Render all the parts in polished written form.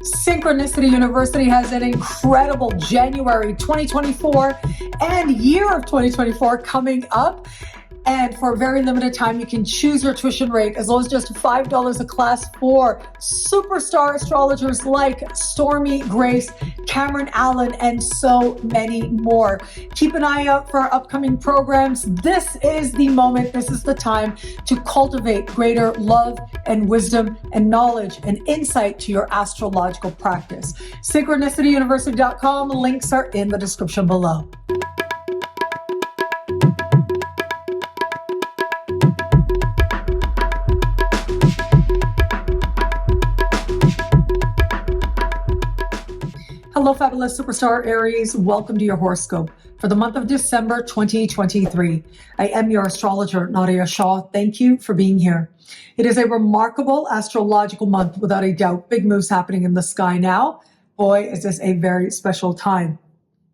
Synchronicity University has an incredible January 2024 and year of 2024 coming up. And for a very limited time, you can choose your tuition rate as low as just $5 a class for superstar astrologers like Stormy, Grace, Cameron Allen, and so many more. Keep an eye out for our upcoming programs. This is the moment, this is the time to cultivate greater love and wisdom and knowledge and insight to your astrological practice. SynchronicityUniversity.com. Links are in the description below. Hello, fabulous superstar Aries. Welcome to your horoscope for the month of December 2023. I am your astrologer, Nadiya Shah. Thank you for being here. It is a remarkable astrological month, without a doubt. Big moves happening in the sky now. Boy, is this a very special time.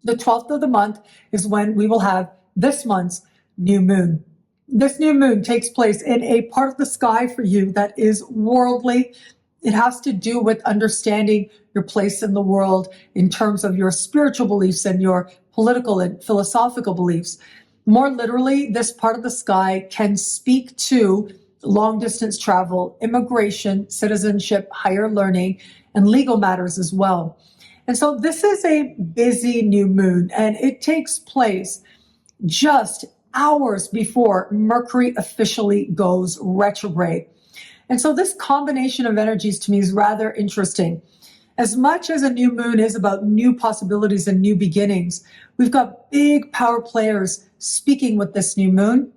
The 12th of the month is when we will have this month's new moon. This new moon takes place in a part of the sky for you that is worldly. It has to do with understanding your place in the world in terms of your spiritual beliefs and your political and philosophical beliefs. More literally, this part of the sky can speak to long distance travel, immigration, citizenship, higher learning, and legal matters as well. And so this is a busy new moon, and it takes place just hours before Mercury officially goes retrograde. And so this combination of energies to me is rather interesting. As much as a new moon is about new possibilities and new beginnings, we've got big power players speaking with this new moon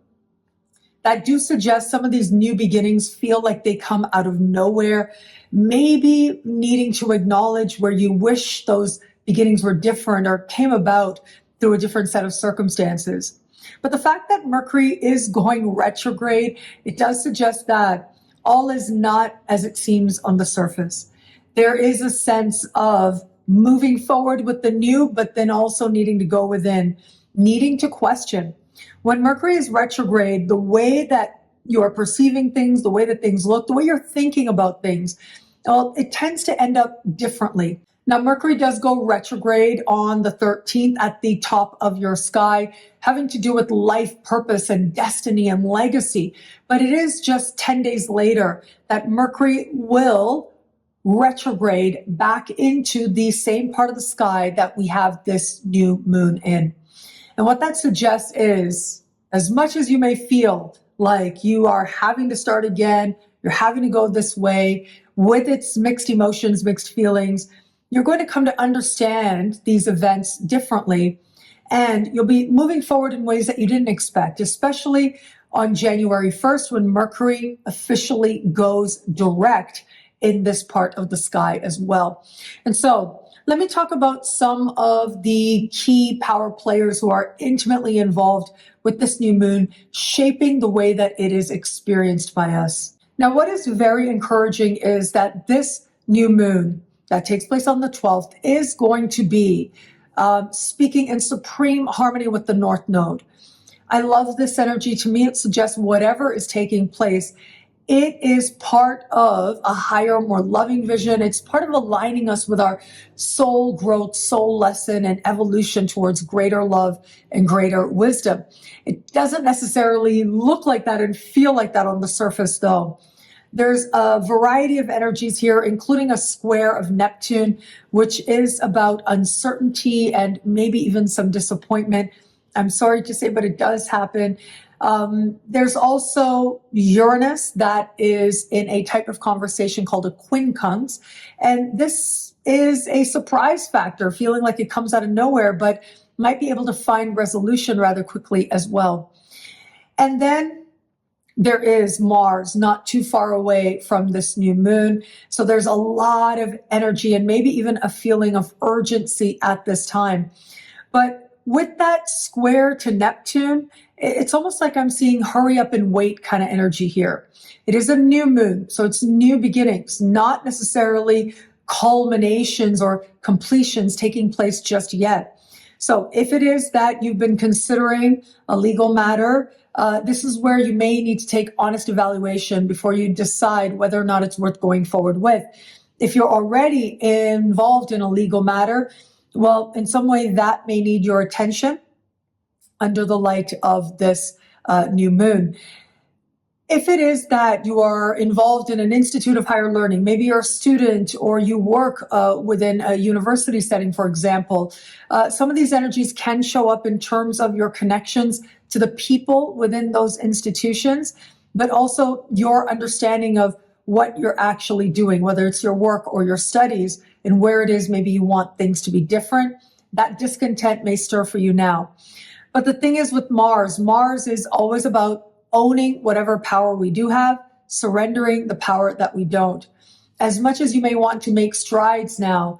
that do suggest some of these new beginnings feel like they come out of nowhere, maybe needing to acknowledge where you wish those beginnings were different or came about through a different set of circumstances. But the fact that Mercury is going retrograde, it does suggest that all is not as it seems on the surface. There is a sense of moving forward with the new, but then also needing to go within, needing to question. When Mercury is retrograde, the way that you are perceiving things, the way that things look, the way you're thinking about things, well, it tends to end up differently. Now, Mercury does go retrograde on the 13th at the top of your sky, having to do with life, purpose, and destiny and legacy. But it is just 10 days later that Mercury will retrograde back into the same part of the sky that we have this new moon in. And what that suggests is, as much as you may feel like you are having to start again, you're having to go this way with its mixed emotions, mixed feelings, you're going to come to understand these events differently, and you'll be moving forward in ways that you didn't expect, especially on January 1st when Mercury officially goes direct in this part of the sky as well. And so let me talk about some of the key power players who are intimately involved with this new moon, shaping the way that it is experienced by us. Now, what is very encouraging is that this new moon that takes place on the 12th is going to be speaking in supreme harmony with the North Node. I love this energy. To me, it suggests whatever is taking place, it is part of a higher, more loving vision. It's part of aligning us with our soul growth, soul lesson, and evolution towards greater love and greater wisdom. It doesn't necessarily look like that and feel like that on the surface, though. There's a variety of energies here, including a square of Neptune, which is about uncertainty and maybe even some disappointment. I'm sorry to say, but it does happen. There's also Uranus that is in a type of conversation called a quincunx. And this is a surprise factor, feeling like it comes out of nowhere, but might be able to find resolution rather quickly as well. And then there is Mars not too far away from this new moon. So there's a lot of energy and maybe even a feeling of urgency at this time. But with that square to Neptune, it's almost like I'm seeing hurry up and wait kind of energy here. It is a new moon, so it's new beginnings, not necessarily culminations or completions taking place just yet. So if it is that you've been considering a legal matter, this is where you may need to take honest evaluation before you decide whether or not it's worth going forward with. If you're already involved in a legal matter, well, in some way that may need your attention under the light of this new moon. If it is that you are involved in an institute of higher learning, maybe you're a student or you work within a university setting, for example, some of these energies can show up in terms of your connections to the people within those institutions, but also your understanding of what you're actually doing, whether it's your work or your studies, and where it is maybe you want things to be different. That discontent may stir for you now. But the thing is with Mars is always about owning whatever power we do have, surrendering the power that we don't. As much as you may want to make strides now,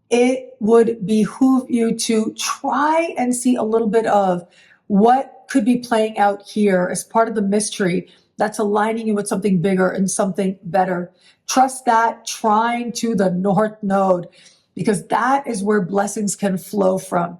it would behoove you to try and see a little bit of what could be playing out here as part of the mystery that's aligning you with something bigger and something better. Trust that trine to the North Node, because that is where blessings can flow from.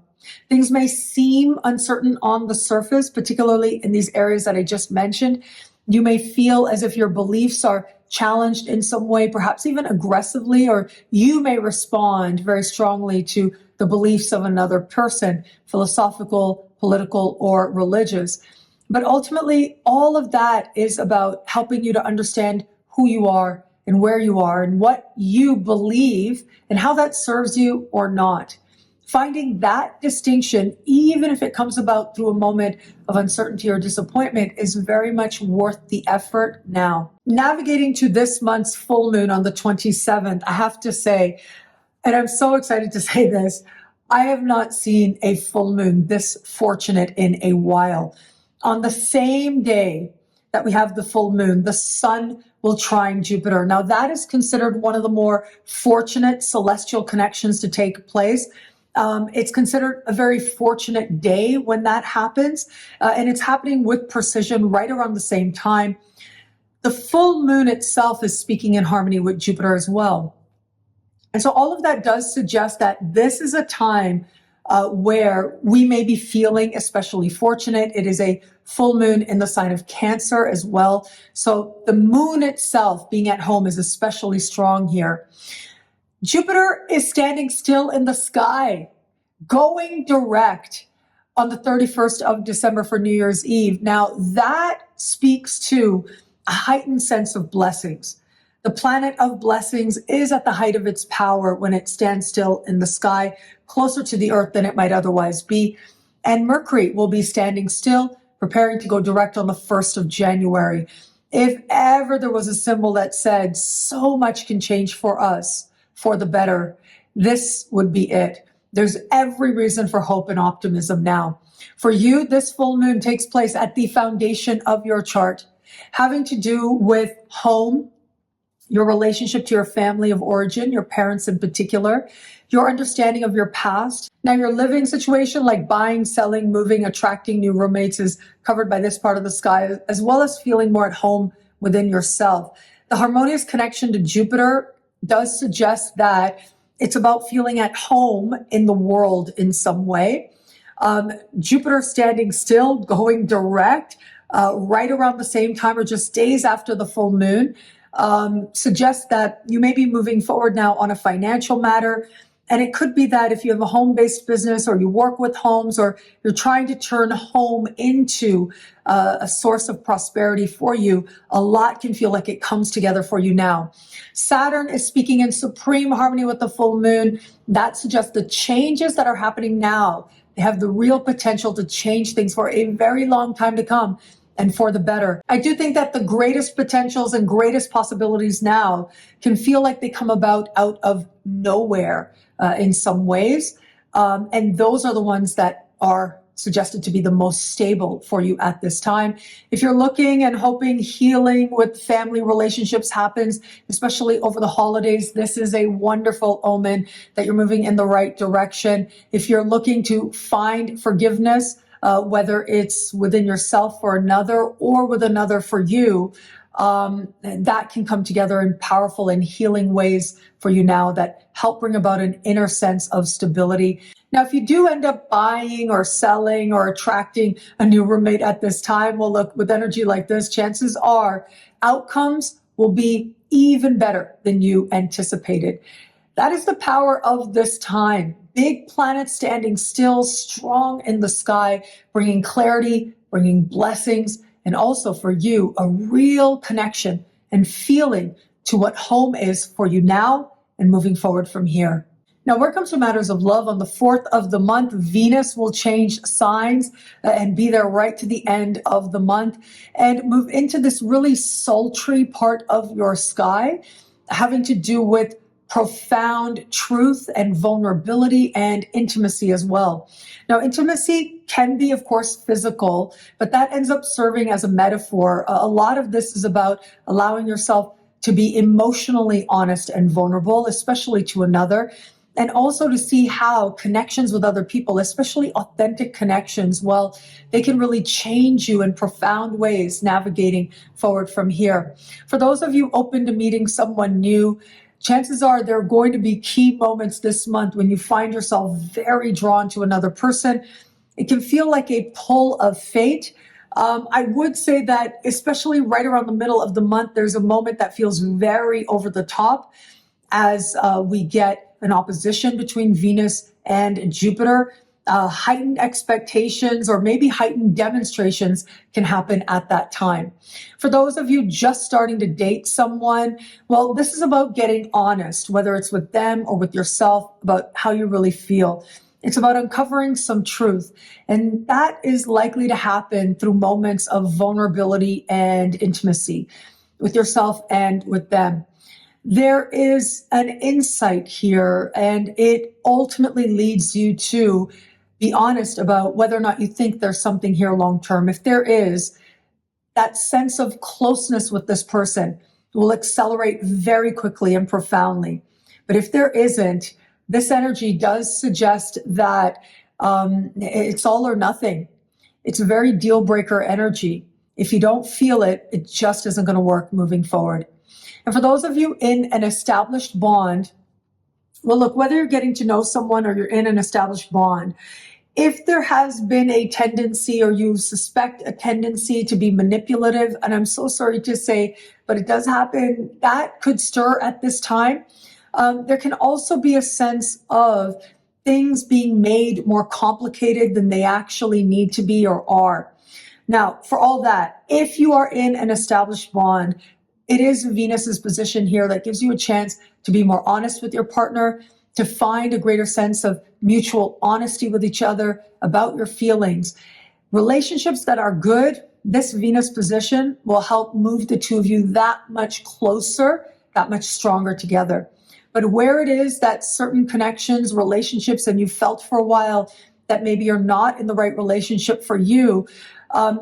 Things may seem uncertain on the surface, particularly in these areas that I just mentioned. You may feel as if your beliefs are challenged in some way, perhaps even aggressively, or you may respond very strongly to the beliefs of another person, philosophical, political, or religious. But ultimately, all of that is about helping you to understand who you are and where you are and what you believe and how that serves you or not. Finding that distinction, even if it comes about through a moment of uncertainty or disappointment, is very much worth the effort now. Navigating to this month's full moon on the 27th, I have to say, and I'm so excited to say this, I have not seen a full moon this fortunate in a while. On the same day that we have the full moon, the sun will trine Jupiter. Now, that is considered one of the more fortunate celestial connections to take place. It's considered a very fortunate day when that happens, and it's happening with precision right around the same time. The full moon itself is speaking in harmony with Jupiter as well. And so all of that does suggest that this is a time where we may be feeling especially fortunate. It is a full moon in the sign of Cancer as well. So the moon itself being at home is especially strong here. Jupiter is standing still in the sky, going direct on the 31st of December for New Year's Eve. Now, that speaks to a heightened sense of blessings. The planet of blessings is at the height of its power when it stands still in the sky, closer to the Earth than it might otherwise be. And Mercury will be standing still, preparing to go direct on the 1st of January. If ever there was a symbol that said so much can change for us, for the better, this would be it. There's every reason for hope and optimism now. For you, this full moon takes place at the foundation of your chart, having to do with home, your relationship to your family of origin, your parents in particular, your understanding of your past. Now, your living situation, like buying, selling, moving, attracting new roommates, is covered by this part of the sky, as well as feeling more at home within yourself. The harmonious connection to Jupiter does suggest that it's about feeling at home in the world in some way. Jupiter standing still, going direct, right around the same time or just days after the full moon, suggests that you may be moving forward now on a financial matter. And it could be that if you have a home-based business or you work with homes or you're trying to turn home into a source of prosperity for you, a lot can feel like it comes together for you now. Saturn is speaking in supreme harmony with the full moon. That suggests the changes that are happening now, they have the real potential to change things for a very long time to come and for the better. I do think that the greatest potentials and greatest possibilities now can feel like they come about out of nowhere in some ways. And those are the ones that are suggested to be the most stable for you at this time. If you're looking and hoping healing with family relationships happens, especially over the holidays, this is a wonderful omen that you're moving in the right direction. If you're looking to find forgiveness, whether it's within yourself for another or with another for you, that can come together in powerful and healing ways for you now that help bring about an inner sense of stability. Now, if you do end up buying or selling or attracting a new roommate at this time, well, look, with energy like this, chances are outcomes will be even better than you anticipated. That is the power of this time. Big planets standing still, strong in the sky, bringing clarity, bringing blessings, and also for you, a real connection and feeling to what home is for you now and moving forward from here. Now, where it comes to matters of love, on the 4th of the month, Venus will change signs and be there right to the end of the month and move into this really sultry part of your sky, having to do with profound truth and vulnerability and intimacy as well. Now, intimacy can be, of course, physical, but that ends up serving as a metaphor. A lot of this is about allowing yourself to be emotionally honest and vulnerable, especially to another, and also to see how connections with other people, especially authentic connections, well, they can really change you in profound ways navigating forward from here. For those of you open to meeting someone new, chances are there are going to be key moments this month when you find yourself very drawn to another person. It can feel like a pull of fate. I would say that especially right around the middle of the month, there's a moment that feels very over the top as we get an opposition between Venus and Jupiter. Heightened expectations or maybe heightened demonstrations can happen at that time. For those of you just starting to date someone, well, this is about getting honest, whether it's with them or with yourself, about how you really feel. It's about uncovering some truth. And that is likely to happen through moments of vulnerability and intimacy with yourself and with them. There is an insight here, and it ultimately leads you to be honest about whether or not you think there's something here long term. If there is, that sense of closeness with this person will accelerate very quickly and profoundly. But if there isn't, this energy does suggest that it's all or nothing. It's a very deal breaker energy. If you don't feel it, it just isn't going to work moving forward. And for those of you in an established bond, well, look, whether you're getting to know someone or you're in an established bond, if there has been a tendency or you suspect a tendency to be manipulative, and I'm so sorry to say, but it does happen, that could stir at this time. There can also be a sense of things being made more complicated than they actually need to be or are. Now, for all that, if you are in an established bond, it is Venus's position here that gives you a chance to be more honest with your partner, to find a greater sense of mutual honesty with each other about your feelings. Relationships that are good, this Venus position will help move the two of you that much closer, that much stronger together. But where it is that certain connections, relationships, and you felt for a while that maybe you're not in the right relationship for you,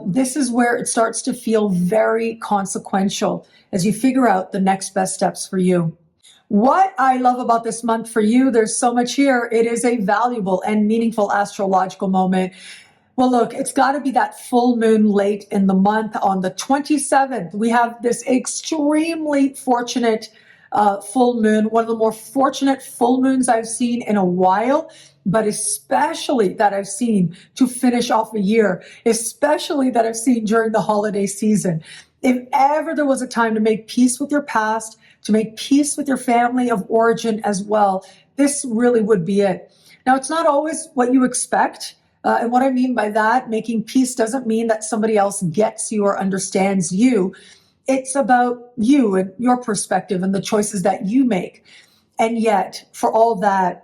this is where it starts to feel very consequential as you figure out the next best steps for you. What I love about this month for you, there's so much here. It is a valuable and meaningful astrological moment. Well, look, it's got to be that full moon late in the month on the 27th. We have this extremely fortunate full moon, one of the more fortunate full moons I've seen in a while, but especially that I've seen to finish off a year, especially that I've seen during the holiday season. If ever there was a time to make peace with your past, to make peace with your family of origin as well, this really would be it. Now, it's not always what you expect. And what I mean by that, making peace doesn't mean that somebody else gets you or understands you. It's about you and your perspective and the choices that you make. And yet, for all that,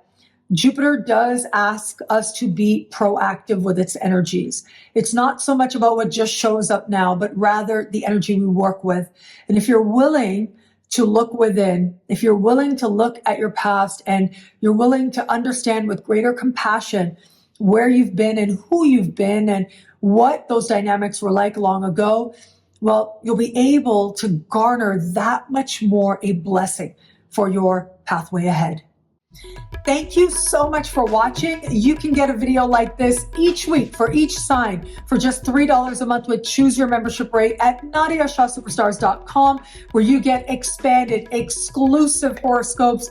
Jupiter does ask us to be proactive with its energies. It's not so much about what just shows up now, but rather the energy we work with. And if you're willing to look within, if you're willing to look at your past and you're willing to understand with greater compassion where you've been and who you've been and what those dynamics were like long ago, well, you'll be able to garner that much more a blessing for your pathway ahead. Thank you so much for watching. You can get a video like this each week for each sign for just $3 a month with Choose Your Membership Rate at NadiyaShahSuperstars.com, where you get expanded, exclusive horoscopes,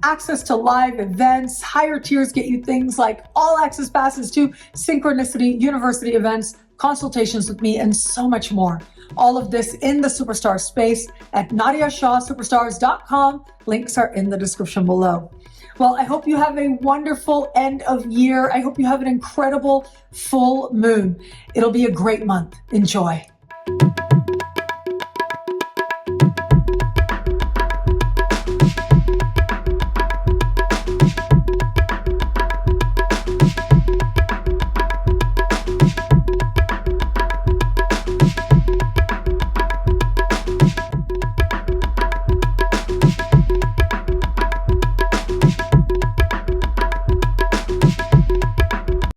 access to live events. Higher tiers get you things like all access passes to Synchronicity University events, consultations with me, and so much more. All of this in the superstar space at NadiyaShahSuperstars.com. Links are in the description below. Well, I hope you have a wonderful end of year. I hope you have an incredible full moon. It'll be a great month. Enjoy.